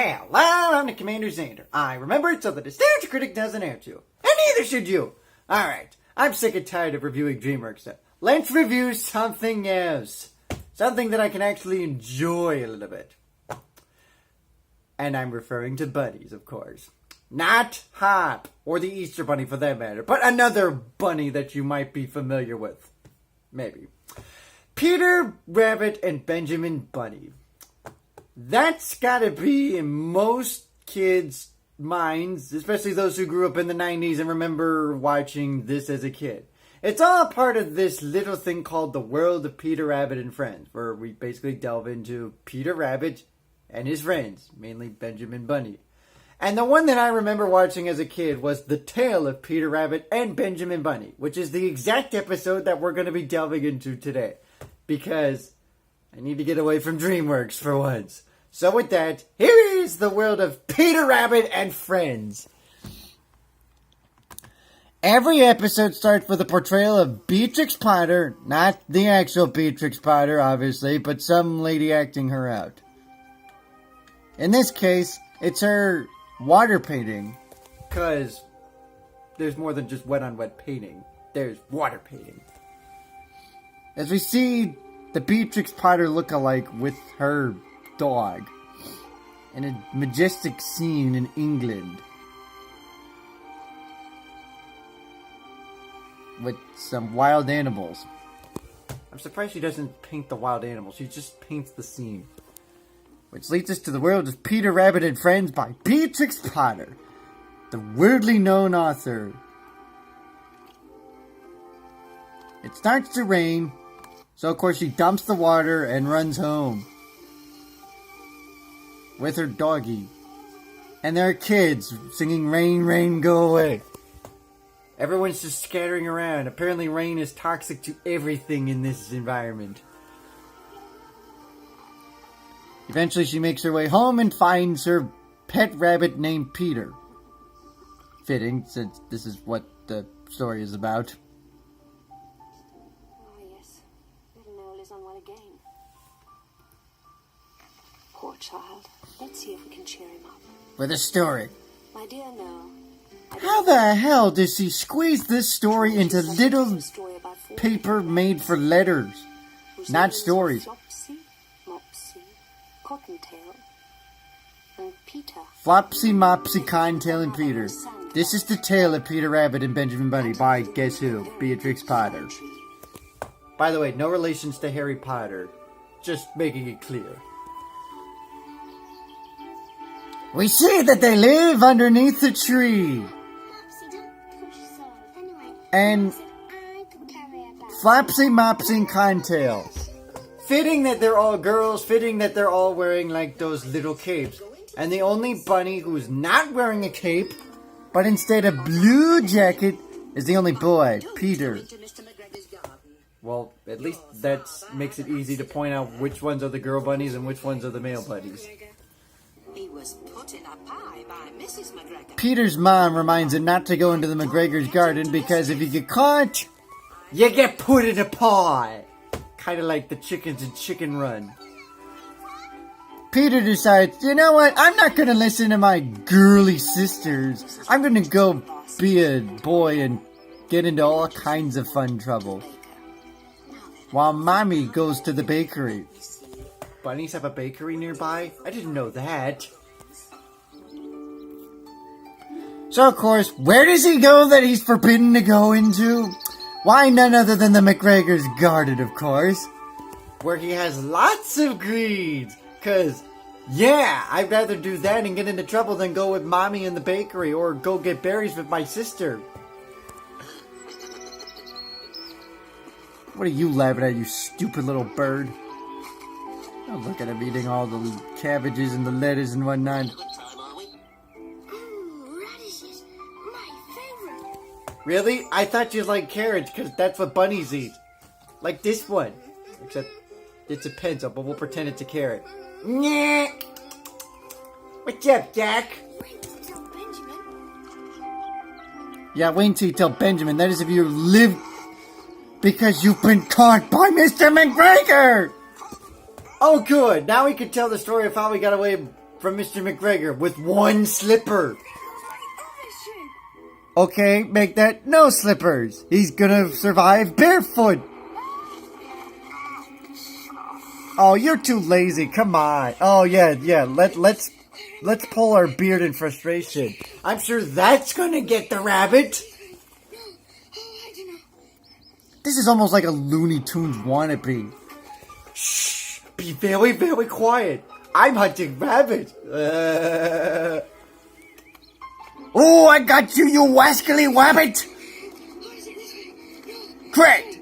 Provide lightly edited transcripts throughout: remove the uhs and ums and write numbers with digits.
Hello, I'm the CommanderZander. I remember it so that the statue critic doesn't have to. And neither should you. Alright, I'm sick and tired of reviewing DreamWorks stuff. Let's review something else. Something that I can actually enjoy a little bit. And I'm referring to bunnies, of course. Not Hop, or the Easter Bunny for that matter, but another bunny that you might be familiar with. Maybe. Peter Rabbit and Benjamin Bunny. That's gotta be in most kids' minds, especially those who grew up in the 90s and remember watching this as a kid. It's all part of this little thing called The World of Peter Rabbit and Friends, where we basically delve into Peter Rabbit and his friends, mainly Benjamin Bunny. And the one that I remember watching as a kid was The Tale of Peter Rabbit and Benjamin Bunny, which is the exact episode that we're going to be delving into today. Because I need to get away from DreamWorks for once. So with that, here is The World of Peter Rabbit and Friends. Every episode starts with a portrayal of Beatrix Potter, not the actual Beatrix Potter, obviously, but some lady acting her out. In this case, it's her water painting, because there's more than just wet-on-wet painting. There's water painting. As we see the Beatrix Potter look-alike with her dog in a majestic scene in England with some wild animals. I'm surprised she doesn't paint the wild animals. She just paints the scene. Which leads us to The World of Peter Rabbit and Friends by Beatrix Potter, the worldly known author. It starts to rain, so of course she dumps the water and runs home with her doggy. And there are kids singing "Rain, Rain, Go Away." Everyone's just scattering around. Apparently rain is toxic to everything in this environment. Eventually she makes her way home and finds her pet rabbit named Peter. Fitting, since this is what the story is about. Oh yes, little Noel is unwell again. Poor child. Let's see if we can cheer him up. For the story. My dear Noel. How the hell does he squeeze this story into little paper made for letters? Not stories. Flopsy, Mopsy, Cottontail, and Peter. Flopsy, Mopsy, Cottontail, and Peter. This is the tale of Peter Rabbit and Benjamin Bunny by, guess who? Beatrix Potter. By the way, no relations to Harry Potter. Just making it clear. We see that they live underneath the tree. And Flopsy, Mopsy, and Cottontail. Fitting that they're all girls, fitting that they're all wearing like those little capes. And the only bunny who's not wearing a cape, but instead a blue jacket, is the only boy, Peter. Well, at least that makes it easy to point out which ones are the girl bunnies and which ones are the male bunnies. He was put in a pie by Mrs. McGregor. Peter's mom reminds him not to go into the McGregor's garden because if you get caught, you get put in a pie. Kind of like the chickens in Chicken Run. Peter decides, you know what, I'm not going to listen to my girly sisters. I'm going to go be a boy and get into all kinds of fun trouble. While Mommy goes to the bakery. Bunnies have a bakery nearby? I didn't know that. So, of course, where does he go that he's forbidden to go into? Why, none other than the McGregor's garden, of course. Where he has lots of greens. Because, yeah, I'd rather do that and get into trouble than go with Mommy in the bakery or go get berries with my sister. What are you laughing at, you stupid little bird? Oh, look at him eating all the cabbages and the lettuce and whatnot. Radishes, my favorite. Really? I thought you liked carrots because that's what bunnies eat. Like this one. Except it's a pencil, but we'll pretend it's a carrot. Nyeh! What's up, Jack? Wait till you tell Benjamin. Yeah, wait until you tell Benjamin. That is if you live because you've been caught by Mr. McGregor! Oh, good. Now we can tell the story of how we got away from Mr. McGregor with one slipper. Okay, make that no slippers. He's gonna survive barefoot. Oh, you're too lazy. Come on. Oh yeah. Let's pull our beard in frustration. I'm sure that's gonna get the rabbit. This is almost like a Looney Tunes wannabe. Shh. Be very, very quiet. I'm hunting rabbit. Oh, I got you, you wascally wabbit! Great!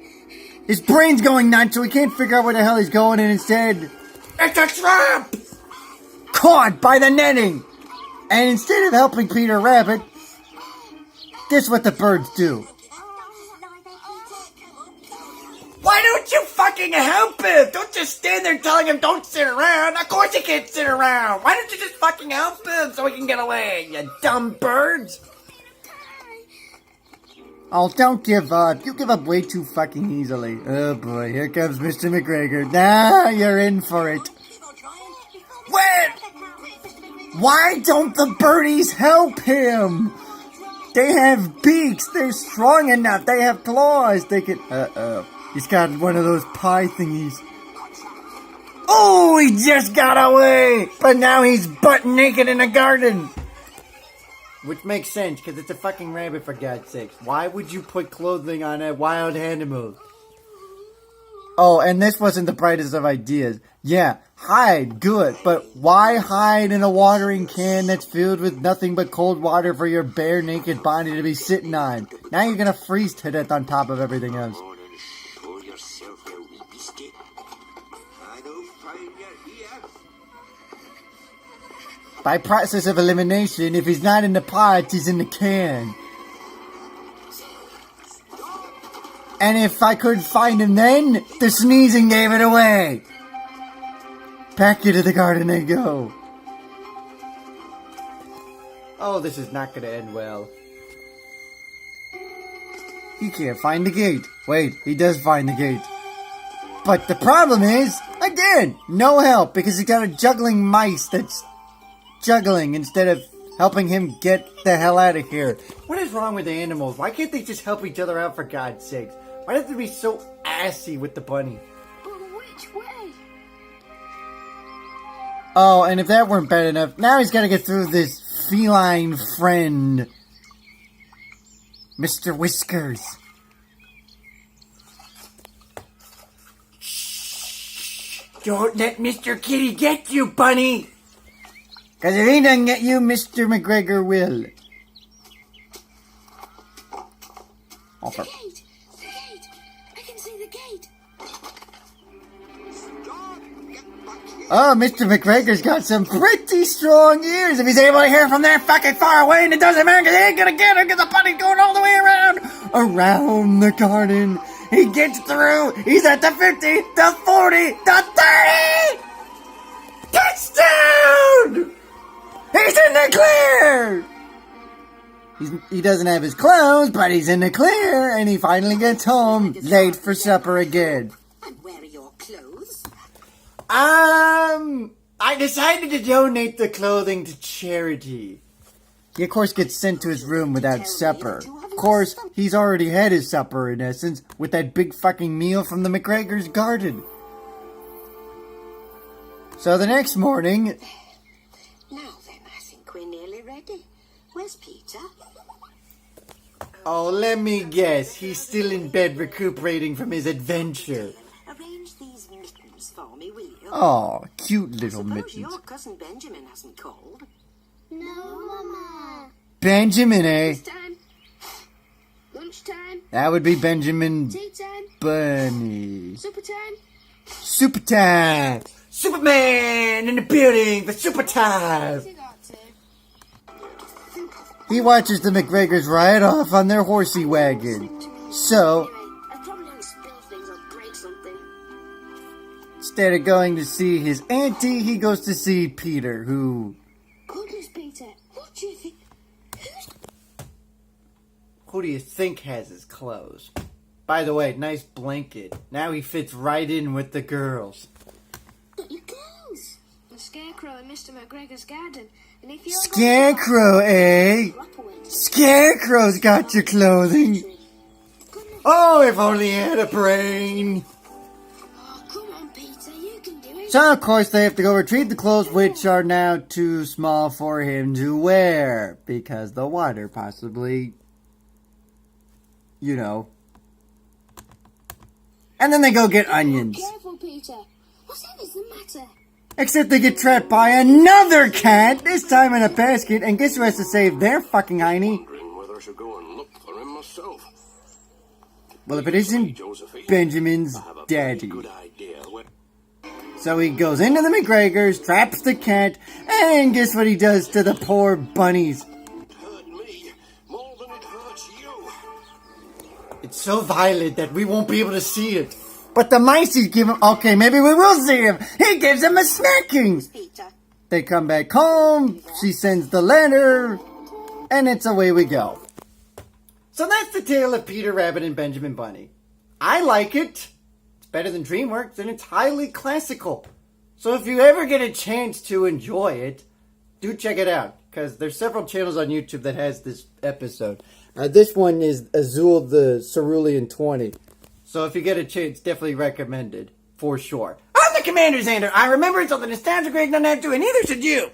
His brain's going nuts, so he can't figure out where the hell he's going, and instead... It's a trap! Caught by the netting! And instead of helping Peter Rabbit, guess what the birds do? Why don't you fucking help him? Don't just stand there telling him don't sit around. Of course he can't sit around. Why don't you just fucking help him so he can get away, you dumb birds? Oh, don't give up. You give up way too fucking easily. Oh boy, here comes Mr. McGregor. Now you're in for it. Wait! Why don't the birdies help him? They have beaks. They're strong enough. They have claws. They can... He's got one of those pie thingies. Oh, he just got away! But now he's butt naked in a garden. Which makes sense, because it's a fucking rabbit, for God's sakes. Why would you put clothing on a wild animal? Oh, and this wasn't the brightest of ideas. Yeah, hide, good. But why hide in a watering can that's filled with nothing but cold water for your bare naked body to be sitting on? Now you're gonna freeze to death on top of everything else. By process of elimination, if he's not in the pot, he's in the can. And if I couldn't find him then, the sneezing gave it away. Back into the garden they go. Oh, this is not going to end well. He can't find the gate. Wait, he does find the gate. But the problem is, again, no help, because he's got a juggling mice that's juggling instead of helping him get the hell out of here. What is wrong with the animals? Why can't they just help each other out, for God's sakes? Why do they have to be so assy with the bunny? But which way? Oh, and if that weren't bad enough, now he's got to get through this feline friend, Mr. Whiskers. Shh! Don't let Mr. Kitty get you, bunny! Because if he doesn't get you, Mr. McGregor will. The gate! The gate! I can see the gate! Oh, Mr. McGregor's got some pretty strong ears if he's able to hear from there fucking far away, and it doesn't matter because he ain't gonna get him because the bunny's going all the way around the garden. He gets through. He's at the 50, the 40, the 30! Touchdown! He's in the clear! He doesn't have his clothes, but he's in the clear, and he finally gets home, late for supper again. And where are your clothes? I decided to donate the clothing to charity. He, of course, gets sent to his room without supper. Of course, he's already had his supper, in essence, with that big fucking meal from the McGregor's garden. So the next morning... Now then, I think we're nearly ready. Where's Peter? Oh, let me guess. He's still in bed recuperating from his adventure. Arrange these mittens for me, will you? Oh, cute little Suppose mittens. your cousin Benjamin hasn't called. No, Mama. Benjamin, eh? Time. Lunchtime. That would be Benjamin Tea time. Bunny. Supper time. Super time! Superman in the building for super time! You got to. He watches the McGregors ride off on their horsey wagon. So, Anyway, I probably don't spill things or break something. instead of going to see his auntie, he goes to see Peter, who... Goodness, Peter. What do you think? Who do you think has his clothes? By the way, nice blanket. Now he fits right in with the girls. Got your clothes. Scarecrow in Mr. McGregor's garden, and if you're Scarecrow, eh? Scarecrow's got your clothing. Oh, if only he had a brain. Oh, come on, Peter, you can do it. So, of course, they have to go retrieve the clothes, which are now too small for him to wear. Because the water possibly, you know. And then they go get onions. Careful, Peter. Whatever's the matter? Except they get trapped by another cat, this time in a basket, and guess who has to save their fucking hiney? Wondering whether I should go and look for him myself. Well, if it isn't Benjamin's I have a daddy. very good idea where... So he goes into the McGregors, traps the cat, and guess what he does to the poor bunnies? It hurt me more than it hurts you. It's so violent that we won't be able to see it. But the mice he's giving... Okay, maybe we will see him. He gives him a smacking. Peter. They come back home, she sends the letter, and it's away we go. So that's the tale of Peter Rabbit and Benjamin Bunny. I like it. It's better than DreamWorks, and it's highly classical. So if you ever get a chance to enjoy it, do check it out. Because there's several channels on YouTube that has this episode. This one is Azul the Cerulean 20. So if you get a chance, definitely recommended. For sure. I'm the CommanderZander. I remember it's all the nostalgic great none have to, and neither should you.